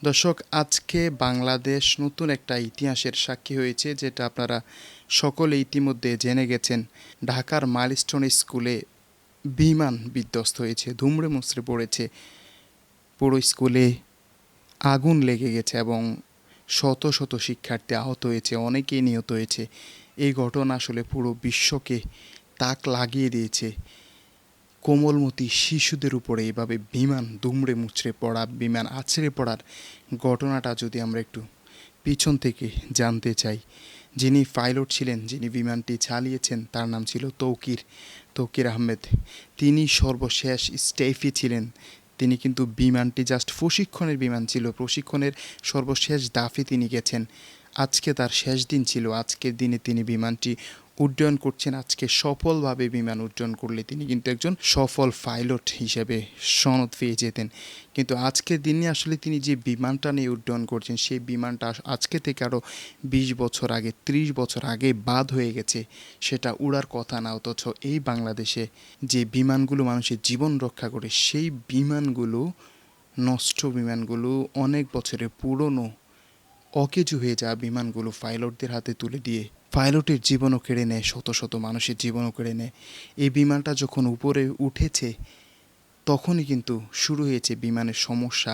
দর্শক, আজকে বাংলাদেশ নতুন একটা ইতিহাসের সাক্ষী হয়েছে, যেটা আপনারা সকলে ইতিমধ্যে জেনে গেছেন। ঢাকার মাইলস্টোন স্কুলে বিমান বিধ্বস্ত হয়েছে, ধুমড়ে মুচড়ে পড়েছে। পুরো স্কুলে আগুন লেগে গেছে এবং শত শত শিক্ষার্থী আহত হয়েছে, অনেকেই নিহত হয়েছে। এই ঘটনা আসলে পুরো বিশ্বকে তাক লাগিয়ে দিয়েছে। কোমলমতি শিশুদের উপরে এভাবে বিমান দুমড়ে মুচড়ে পড়া, বিমান আছড়ে পড়ার ঘটনাটা যদি আমরা একটু পিছন থেকে জানতে চাই। যিনি পাইলট ছিলেন, যিনি বিমানটি চালিয়েছেন, তার নাম ছিল তৌকির আহমেদ। তিনি সর্বশেষ স্টেফি ছিলেন। তিনি কিন্তু বিমানটি জাস্ট প্রশিক্ষণের বিমান ছিল, প্রশিক্ষণের সর্বশেষ দাফে তিনি গেছেন। আজকে তার শেষ দিন ছিল। আজকের দিনে তিনি বিমানটি উড্ডয়ন করছেন। আজকে সফলভাবে বিমান উড্ডয়ন করলে তিনি কিন্তু একজন সফল পাইলট হিসেবে সনদ পেয়ে যেতেন। কিন্তু আজকের দিনে আসলে তিনি যে বিমানটা নিয়ে উড্ডয়ন করছেন, সেই বিমানটা আজকে থেকে আরও 20 বছর আগে, 30 বছর আগে বাদ হয়ে গেছে। সেটা উড়ার কথা না। অথচ এই বাংলাদেশে যে বিমানগুলো মানুষের জীবন রক্ষা করে, সেই বিমানগুলো, নষ্ট বিমানগুলো, অনেক বছরের পুরনো অকেজু হয়ে যাওয়া বিমানগুলো পাইলটদের হাতে তুলে দিয়ে পাইলটের জীবনও কেড়ে নেয়, শত শত মানুষের জীবনও কেড়ে নেয়। এই বিমানটা যখন উপরে উঠেছে, তখনই কিন্তু শুরু হয়েছে বিমানের সমস্যা।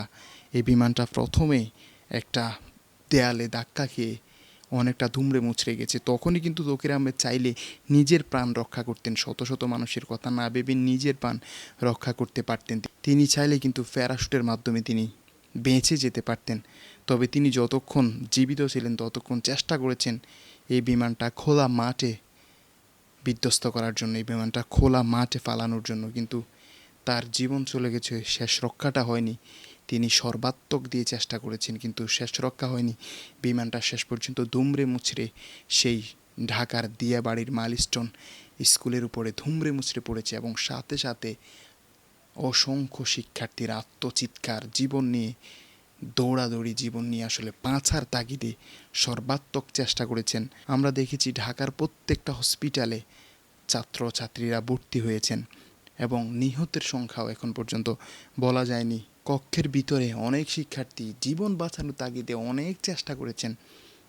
এই বিমানটা প্রথমে একটা দেয়ালে ধাক্কা খেয়ে অনেকটা দুমড়ে মুচড়ে গেছে। তখনই কিন্তু তৌকির আহমেদ চাইলে নিজের প্রাণ রক্ষা করতেন, শত শত মানুষের কথা না ভেবে নিজের প্রাণ রক্ষা করতে পারতেন। তিনি চাইলে কিন্তু প্যারাশুটের মাধ্যমে তিনি বেঁচে যেতে পারতেন। তবে তিনি যতক্ষণ জীবিত ছিলেন ততক্ষণ চেষ্টা করেছেন এই বিমানটা খোলা মাঠে বিধ্বস্ত করার জন্য, এই বিমানটা খোলা মাঠে ফালানোর জন্য। কিন্তু তার জীবন চলে গেছে, শেষ রক্ষাটা হয়নি। তিনি সর্বাত্মক দিয়ে চেষ্টা করেছেন, কিন্তু শেষ রক্ষা হয়নি। বিমানটা শেষ পর্যন্ত দুমড়ে মুচড়ে সেই ঢাকার দিয়াবাড়ির মাইলস্টোন স্কুলের উপরে ধুমড়ে মুচড়ে পড়েছে এবং সাথে সাথে অসংখ্য শিক্ষার্থীর আত্মচিৎকার, জীবন নিয়ে দৌড়াদৌড়ি, জীবন নিয়ে আসলে বাঁচার তাগিদে সর্বাত্মক চেষ্টা করেছেন। আমরা দেখেছি ঢাকার প্রত্যেকটা হসপিটালে ছাত্রছাত্রীরা ভর্তি হয়েছেন এবং নিহতের সংখ্যাও এখন পর্যন্ত বলা যায়নি। কক্ষের ভিতরে অনেক শিক্ষার্থী জীবন বাঁচানোর তাগিদে অনেক চেষ্টা করেছেন,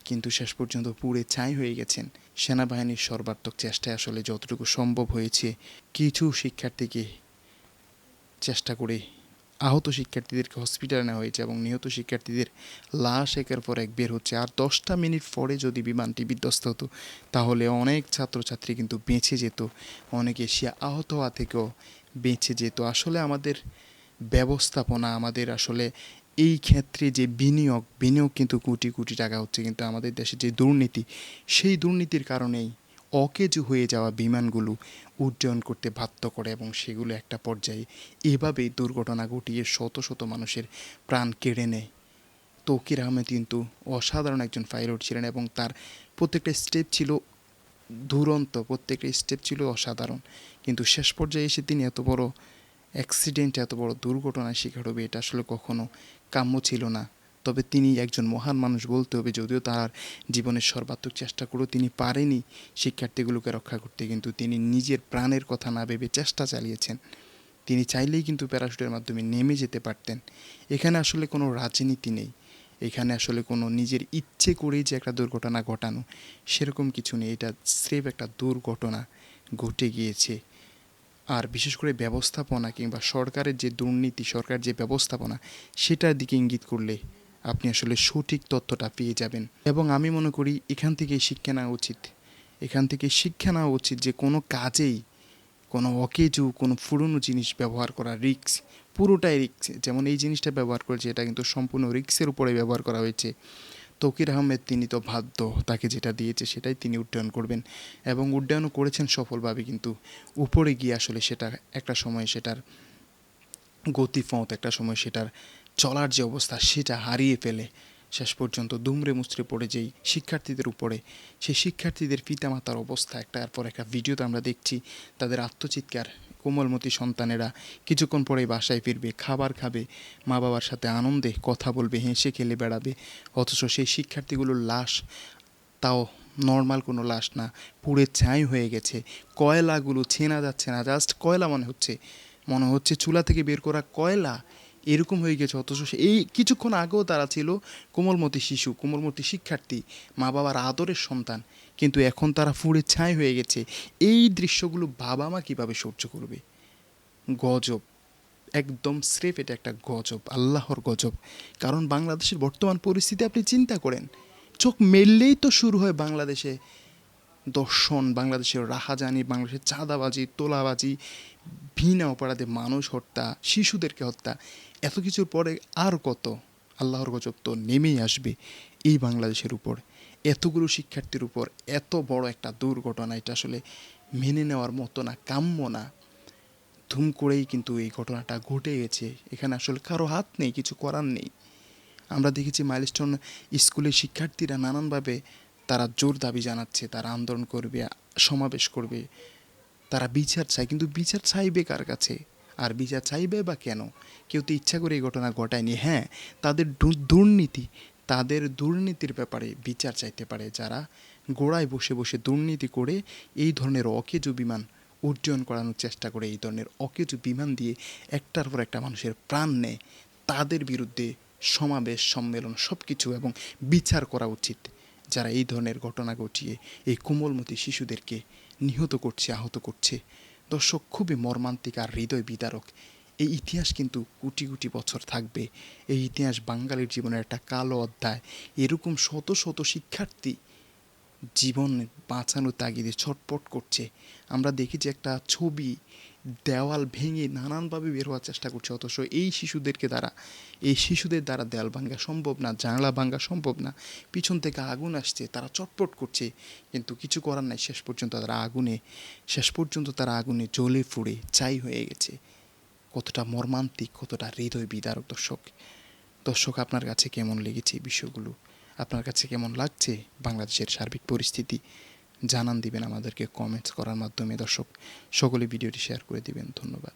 কিন্তু শেষ পর্যন্ত পুড়ে ছাই হয়ে গেছেন। সেনাবাহিনীর সর্বাত্মক চেষ্টায় আসলে যতটুকু সম্ভব হয়েছে, কিছু শিক্ষার্থীকে চেষ্টা করে আহত শিক্ষার্থীদেরকে হসপিটালে নেওয়া হয়েছে এবং নিহত শিক্ষার্থীদের লাশ একের পর এক বের হচ্ছে। আর 10টা মিনিট পরে যদি বিমানটি বিধ্বস্ত হতো, তাহলে অনেক ছাত্রছাত্রী কিন্তু বেঁচে যেত, অনেকে সে আহত হওয়া থেকেও বেঁচে যেত। আসলে আমাদের ব্যবস্থাপনা, আমাদের আসলে এই ক্ষেত্রে যে বিনিয়োগ কিন্তু কোটি কোটি টাকা হচ্ছে, কিন্তু আমাদের দেশে যে দুর্নীতি, সেই দুর্নীতির কারণেই অকেজু হয়ে যাওয়া বিমানগুলো উড্ডয়ন করতে বাধ্য করে এবং সেগুলো একটা পর্যায়ে এভাবেই দুর্ঘটনা ঘটিয়ে শত শত মানুষের প্রাণ কেড়ে নেয়। তৌকির আহমেদ কিন্তু অসাধারণ একজন পাইলট ছিলেন এবং তার প্রত্যেকটা স্টেপ ছিল দুরন্ত, প্রত্যেকটা স্টেপ ছিল অসাধারণ। কিন্তু শেষ পর্যায়ে এসে তিনি এত বড় অ্যাক্সিডেন্ট, এত বড় দুর্ঘটনার শিকার হবে, এটা আসলে কখনো কাম্য ছিল না। তবে তিনি একজন মহান মানুষ বলতে হবে, যদিও তার জীবনের সর্বাত্মক চেষ্টা করেও তিনি পারেনি শিক্ষার্থীগুলোকে রক্ষা করতে, কিন্তু তিনি নিজের প্রাণের কথা না ভেবে চেষ্টা চালিয়েছেন। তিনি চাইলেই কিন্তু প্যারাশুটের মাধ্যমে নেমে যেতে পারতেন। এখানে আসলে কোনো রাজনীতি নেই, এখানে আসলে কোনো নিজের ইচ্ছে করেই যে একটা দুর্ঘটনা ঘটানো, সেরকম কিছু নেই। এটা স্রেফ একটা দুর্ঘটনা ঘটে গিয়েছে। আর বিশেষ করে ব্যবস্থাপনা কিংবা সরকারের যে দুর্নীতি, সরকার যে ব্যবস্থাপনা, সেটার দিকে ইঙ্গিত করলে আপনি আসলে সঠিক তথ্যটা পেয়ে যাবেন। এবং আমি মনে করি এখান থেকে শিক্ষা নেওয়া উচিত, এখান থেকে শিক্ষা নেওয়া উচিত যে কোনো কাজেই কোনো অকেজু, কোনো পুরনো জিনিস ব্যবহার করা রিস্ক, পুরোটাই রিস্ক। যেমন এই জিনিসটা ব্যবহার করেছে, এটা কিন্তু সম্পূর্ণ রিস্কের উপরে ব্যবহার করা হয়েছে। তৌকির আহমেদ তিনি তো বাধ্য, তাকে যেটা দিয়েছে সেটাই তিনি উড্ডয়ন করবেন এবং উড্ডয়নও করেছেন সফলভাবে। কিন্তু উপরে গিয়ে আসলে সেটা একটা সময় সেটার গতিপথ, একটা সময় সেটার চলার যে অবস্থা, সেটা হারিয়ে ফেলে শেষ পর্যন্ত দুমড়ে মুচড়ে পড়ে যেই শিক্ষার্থীদের উপরে, সেই শিক্ষার্থীদের পিতামাতার অবস্থা একটার পর একটা ভিডিওতে আমরা দেখছি। তাদের আত্মচিৎকার, কোমলমতি সন্তানেরা কিছুক্ষণ পরেই বাসায় ফিরবে, খাবার খাবে, মা বাবার সাথে আনন্দে কথা বলবে, হেসে খেলে বেড়াবে। অথচ সেই শিক্ষার্থীগুলোর লাশ, তাও নর্মাল কোনো লাশ না, পুড়ে ছাই হয়ে গেছে। কয়লাগুলো চেনা যাচ্ছে না, জাস্ট কয়লা মনে হচ্ছে, মনে হচ্ছে চুলা থেকে বের করা কয়লা, এরকম হয়ে গেছে। অথচ এই কিছুক্ষণ আগেও তারা ছিল কোমলমতি শিশু, কোমলমতি শিক্ষার্থী, মা বাবার আদরের সন্তান, কিন্তু এখন তারা পুড়ে ছাই হয়ে গেছে। এই দৃশ্যগুলো বাবা মা কীভাবে সহ্য করবে? গজব, একদম স্রেফ এটা একটা গজব, আল্লাহর গজব। কারণ বাংলাদেশের বর্তমান পরিস্থিতি আপনি চিন্তা করেন, চোখ মেললেই তো শুরু হয় বাংলাদেশে দর্শন, বাংলাদেশের রাহাজানি, বাংলাদেশের চাঁদাবাজি, তোলাবাজি, বিনা অপরাধে মানুষ হত্যা, শিশুদেরকে হত্যা। এত কিছুর পরে আর কত? আল্লাহর গজব তো নেমেই আসবে এই বাংলাদেশের উপর, এতগুলো শিক্ষার্থীর উপর। এত বড় একটা দুর্ঘটনা, এটা আসলে মেনে নেওয়ার মতো না, কাম্য না। ধুম করেই কিন্তু এই ঘটনাটা ঘটে গেছে, এখানে আসলে কারো হাত নেই, কিছু করার নেই। আমরা দেখেছি মাইলস্টোন স্কুলের শিক্ষার্থীরা নানানভাবে তারা জোর দাবি জানাচ্ছে, তারা আন্দোলন করবে, সমাবেশ করবে, তারা বিচার চায়। কিন্তু বিচার চাইবে কার কাছে? আর বিচার চাইবে বা কেন? কেউ তো ইচ্ছা করে এই ঘটনা ঘটায়নি। হ্যাঁ, তাদের দুর্নীতি, তাদের দুর্নীতির ব্যাপারে বিচার চাইতে পারে যারা গোড়ায় বসে বসে দুর্নীতি করে এই ধরনের অকেজো বিমান উড্ডয়ন করানোর চেষ্টা করে, এই ধরনের অকেজো বিমান দিয়ে একটার পর একটা মানুষের প্রাণ নেয়। তাদের বিরুদ্ধে সমাবেশ, সম্মেলন সব কিছু এবং বিচার করা উচিত, যারা এই ধরনের ঘটনা ঘটিয়ে এই কোমলমতি শিশুদেরকে নিহত করছে, আহত করছে। দর্শক, খুবই মর্মান্তিক আর হৃদয় বিদারক। এই ইতিহাস কিন্তু কোটি কোটি বছর থাকবে। এই ইতিহাস বাঙালির জীবনের একটা কালো অধ্যায়। এরকম শত শত শিক্ষার্থী জীবন বাঁচানোর তাগিদে ছটপট করছে। আমরা দেখি যে একটা ছবি দেওয়াল ভেঙে নানানভাবে বের হওয়ার চেষ্টা করছে, অথচ এই শিশুদের দ্বারা দেওয়াল ভাঙা সম্ভব না, জানালা ভাঙা সম্ভব না। পিছন থেকে আগুন আসছে, তারা চটপট করছে, কিন্তু কিছু করার নাই। শেষ পর্যন্ত তারা আগুনে জ্বলে পুড়ে ছাই হয়ে গেছে। কতটা মর্মান্তিক, কতটা হৃদয় বিদারক। দর্শক, আপনার কাছে কেমন লেগেছে এই বিষয়গুলো? আপনার কাছে কেমন লাগছে বাংলাদেশের সার্বিক পরিস্থিতি? জানান দিবেন আমাদেরকে কমেন্টস করার মাধ্যমে। দর্শক, সকলে ভিডিওটি শেয়ার করে দিবেন। ধন্যবাদ।